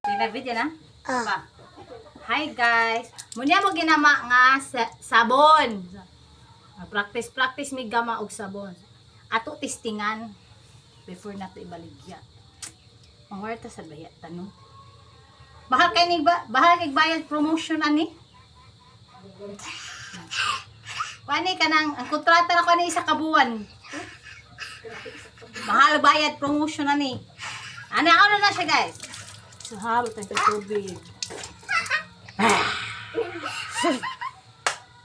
Tingnan video na? Ah. Hi guys. Muna mo ginama nga sabon. Practice mi gama og sabon. Ato testingan before nato ibaligya. Mangwarta sa bayat tanong. Bahal kay bayad promotion ani. Kani kanang ang kontrata na kani sa kabuan. Mahal bayad promotion ani. Ano na siya guys. So habot ang tubig.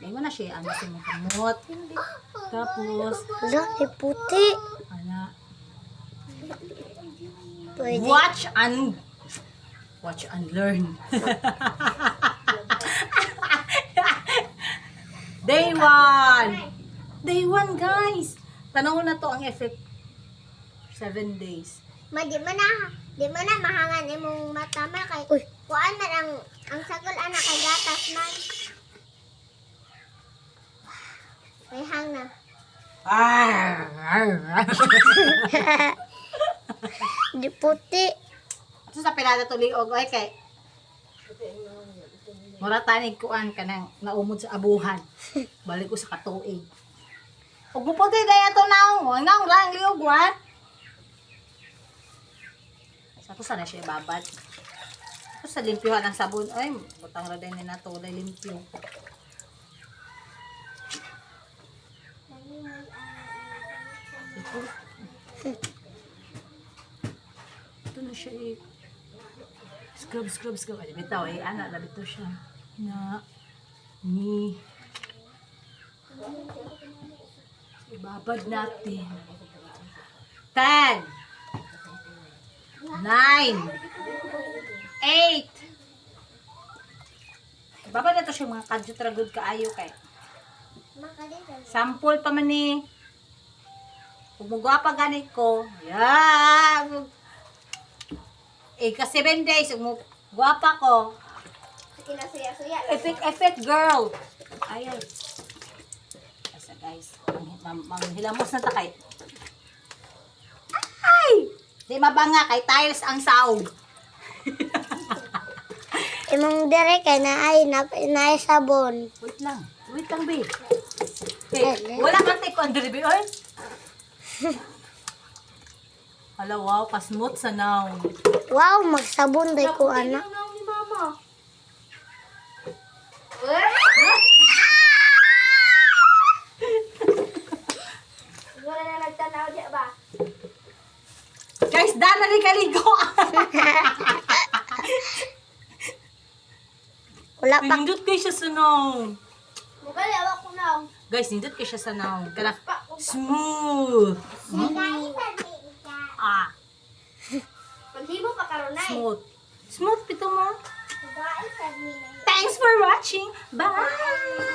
May mo na siya ano sa mga kamot. Tapos Wala, may puti. ana Pwede. watch and learn. Day 1 guys. Tanaw na to ang effect 7 days. Di mo na mahangan imong mata ma kay Uy. kuan man ang sakol anak kay gatas man. May hang na. Di puti. So sa pinada to liog ay kay mura tanig kuan kanang naumod sa abuhan. Balik ko sa katuig. Ug muputi daya to naong lang liog wan. Sa sana siya babad. Tapos sa limpyuhan ng sabon, ay, butang ra din ni nato dai limpyo. Ito na siya eh. Scrub. Ay, bitaw eh, anak na bitaw siya. Na, ni. Ibabad natin. 10, 9, 8. Ibabad na to siya mga kadyot-ragod kaayo kay. Sample pa man ni. Kung magwapa ganit ko, yan. Kasi 7 days, kung magwapa ko, Kinasuya-suya. effect girl. Ayan. Asa guys, manghilamos na takay. Ay! Di mabanga kay tiles ang saog. Imong dire kay naay sabon. Wait lang babe. Okay, wala kang take on delivery oil? Hala, wow, kasmooth sa now. Wow, magsabon day ko anak. Ni mama. Wala na nagtanaw di ba? Guys, dana ni kaligo. Wala pa. Nindot kayo siya sa now. Mugali awak ko na. Guys, nindot kayo siya sa now. Kaya smooth. Ah, Paghibo pa karon na. smooth. Smooth pito mo. Babae sa mina. Thanks for watching. Bye.